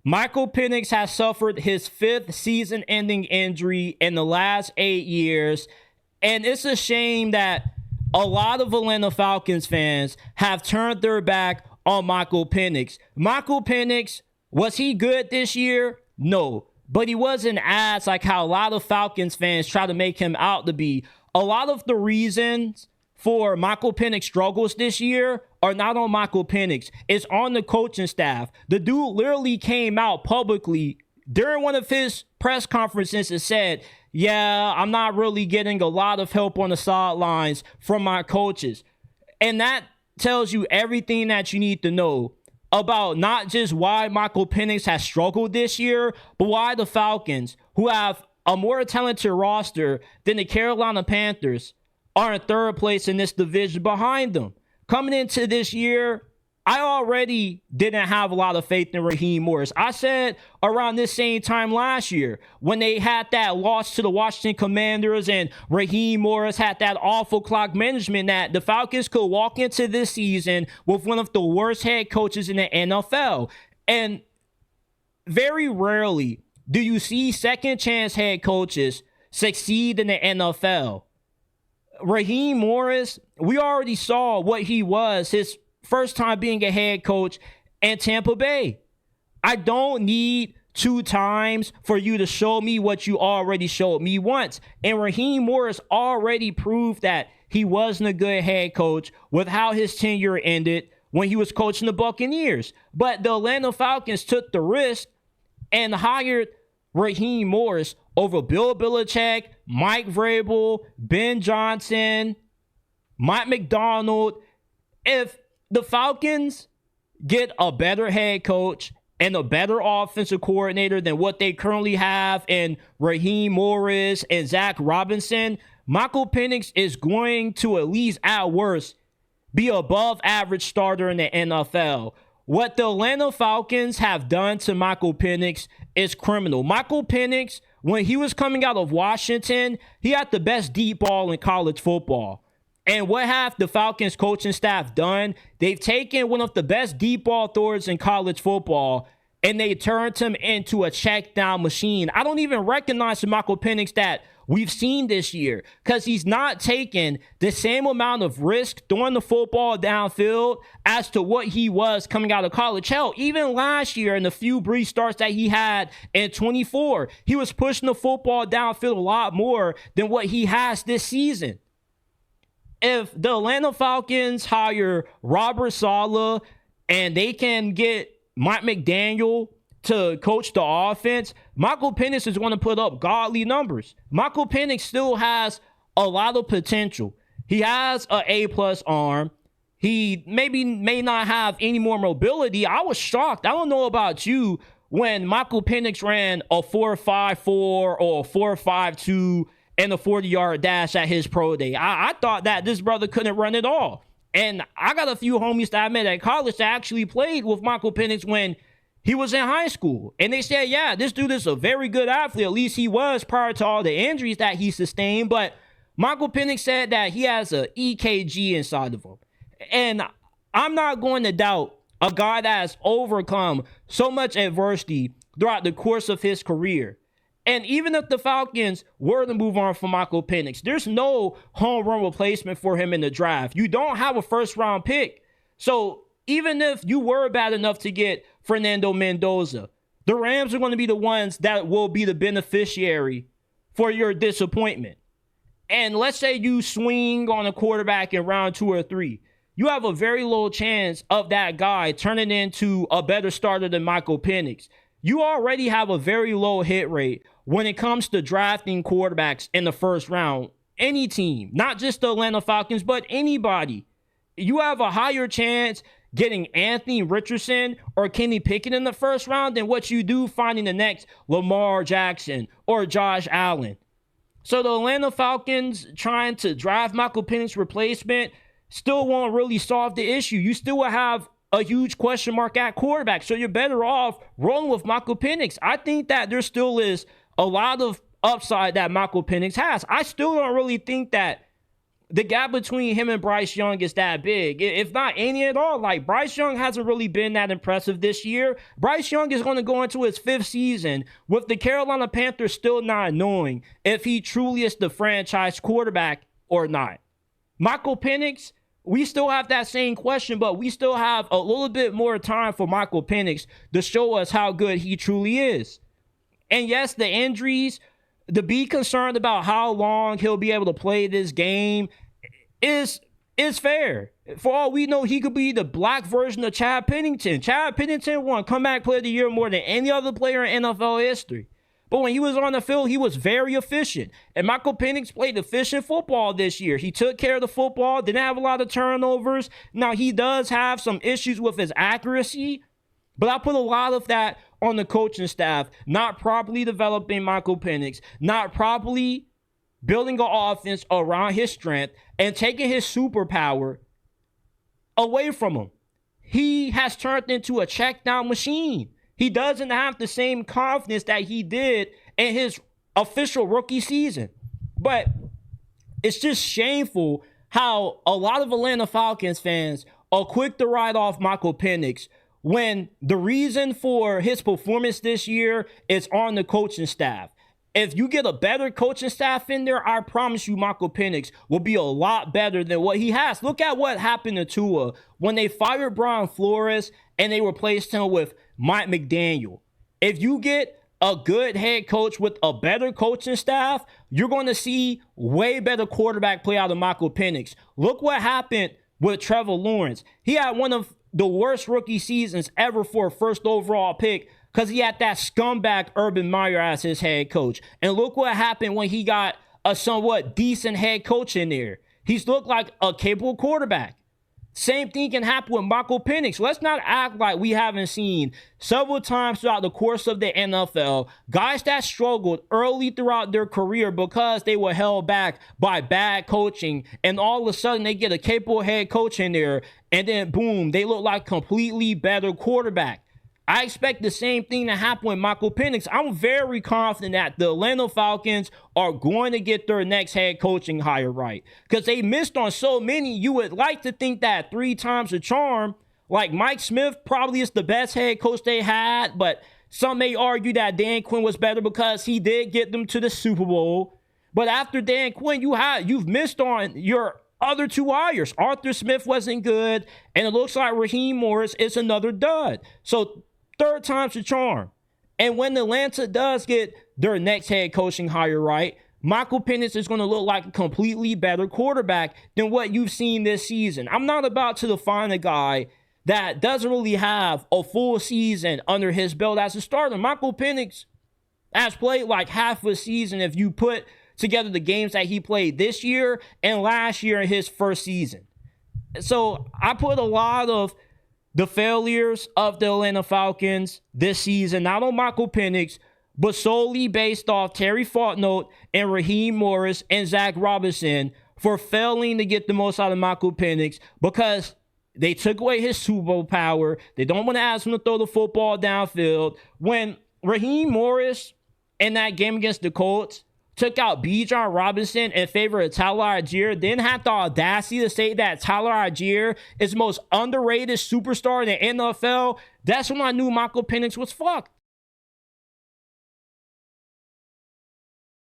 Michael Penix has suffered his 5th season-ending injury in the last 8 years, and it's a shame that a lot of Atlanta Falcons fans have turned their back on Michael Penix. Michael Penix, was he good this year? No, but he wasn't as like how a lot of Falcons fans try to make him out to be. A lot of the reasons for Michael Penix struggles this year are not on Michael Penix. It's on the coaching staff. The dude literally came out publicly during one of his press conferences and said, yeah, I'm not really getting a lot of help on the sidelines from my coaches. And that tells you everything that you need to know about not just why Michael Penix has struggled this year, but why the Falcons, who have a more talented roster than the Carolina Panthers, are in 3rd place in this division behind them. Coming into this year, I already didn't have a lot of faith in Raheem Morris. I said around this same time last year when they had that loss to the Washington Commanders and Raheem Morris had that awful clock management that the Falcons could walk into this season with one of the worst head coaches in the NFL. And very rarely do you see second chance head coaches succeed in the NFL. Raheem Morris, we already saw what he was his first time being a head coach in Tampa Bay. I don't need 2 times for you to show me what you already showed me once. And Raheem Morris already proved that he wasn't a good head coach with how his tenure ended when he was coaching the Buccaneers. But the Atlanta Falcons took the risk and hired Raheem Morris over Bill Belichick, Mike Vrabel, Ben Johnson, Mike McDonald. If the Falcons get a better head coach and a better offensive coordinator than what they currently have in Raheem Morris and Zach Robinson, Michael Penix is going to, at least at worst, be above average starter in the NFL. What the Atlanta Falcons have done to Michael Penix is criminal. Michael Penix, when he was coming out of Washington, he had the best deep ball in college football. And what have the Falcons coaching staff done? They've taken one of the best deep ball throwers in college football and they turned him into a check down machine. I don't even recognize the Michael Penix that we've seen this year because he's not taking the same amount of risk throwing the football downfield as to what he was coming out of college. Hell, even last year in the few brief starts that he had in 24, he was pushing the football downfield a lot more than what he has this season. If the Atlanta Falcons hire Robert Saleh and they can get Mike McDaniel to coach the offense, Michael Penix is going to put up godly numbers. Michael Penix still has a lot of potential. He has an A-plus arm. He may not have any more mobility. I was shocked. I don't know about you when Michael Penix ran a 4.54 or a 4.52 and a 40-yard dash at his pro day. I thought that this brother couldn't run at all. And I got a few homies that I met at college that actually played with Michael Penix when he was in high school. And they said, yeah, this dude is a very good athlete. At least he was prior to all the injuries that he sustained. But Michael Penix said that he has an EKG inside of him. And I'm not going to doubt a guy that has overcome so much adversity throughout the course of his career. And even if the Falcons were to move on from Michael Penix, there's no home run replacement for him in the draft. You don't have a first-round pick. So even if you were bad enough to get Fernando Mendoza, the Rams are going to be the ones that will be the beneficiary for your disappointment. And let's say you swing on a quarterback in round 2 or 3. You have a very low chance of that guy turning into a better starter than Michael Penix. You already have a very low hit rate when it comes to drafting quarterbacks in the first round. Any team, not just the Atlanta Falcons, but anybody. You have a higher chance getting Anthony Richardson or Kenny Pickett in the first round than what you do finding the next Lamar Jackson or Josh Allen. So the Atlanta Falcons trying to draft Michael Penix replacement still won't really solve the issue. You still will have a huge question mark at quarterback. So you're better off rolling with Michael Penix. I think that there still is a lot of upside that Michael Penix has. I still don't really think that the gap between him and Bryce Young is that big. If not any at all, like Bryce Young hasn't really been that impressive this year. Bryce Young is going to go into his 5th season with the Carolina Panthers still not knowing if he truly is the franchise quarterback or not. Michael Penix, we still have that same question, but we still have a little bit more time for Michael Penix to show us how good he truly is. And yes, the injuries, to be concerned about how long he'll be able to play this game is fair. For all we know, he could be the black version of Chad Pennington. Chad Pennington won Comeback Player of the Year more than any other player in NFL history. But when he was on the field, he was very efficient. And Michael Penix played efficient football this year. He took care of the football, didn't have a lot of turnovers. Now, he does have some issues with his accuracy, but I put a lot of that on the coaching staff, not properly developing Michael Penix, not properly building an offense around his strength, and taking his superpower away from him. He has turned into a check down machine. He doesn't have the same confidence that he did in his official rookie season. But it's just shameful how a lot of Atlanta Falcons fans are quick to write off Michael Penix when the reason for his performance this year is on the coaching staff. If you get a better coaching staff in there, I promise you Michael Penix will be a lot better than what he has. Look at what happened to Tua when they fired Brian Flores and they replaced him with Mike McDaniel. If you get a good head coach with a better coaching staff, you're going to see way better quarterback play out of Michael Penix. Look what happened with Trevor Lawrence. He had one of the worst rookie seasons ever for a first overall pick because he had that scumbag Urban Meyer as his head coach. And look what happened when he got a somewhat decent head coach in there. He's looked like a capable quarterback. Same thing can happen with Michael Penix. Let's not act like we haven't seen several times throughout the course of the NFL guys that struggled early throughout their career because they were held back by bad coaching, and all of a sudden they get a capable head coach in there, and then boom, they look like completely better quarterback. I expect the same thing to happen with Michael Penix. I'm very confident that the Atlanta Falcons are going to get their next head coaching hire right, because they missed on so many. You would like to think that 3 times a charm, like Mike Smith probably is the best head coach they had, but some may argue that Dan Quinn was better because he did get them to the Super Bowl. But after Dan Quinn, you've missed on your other 2 hires. Arthur Smith wasn't good, and it looks like Raheem Morris is another dud. So 3rd time's the charm. And when Atlanta does get their next head coaching hire right, Michael Penix is going to look like a completely better quarterback than what you've seen this season. I'm not about to define a guy that doesn't really have a full season under his belt as a starter. Michael Penix has played like half a season if you put together the games that he played this year and last year in his first season. So I put a lot of the failures of the Atlanta Falcons this season, not on Michael Penix, but solely based off Terry Fontenot and Raheem Morris and Zach Robinson for failing to get the most out of Michael Penix because they took away his Super Bowl power. They don't want to ask him to throw the football downfield. When Raheem Morris in that game against the Colts took out Bijan Robinson in favor of Tyler Algier, then had the audacity to say that Tyler Algier is the most underrated superstar in the NFL, that's when I knew Michael Penix was fucked.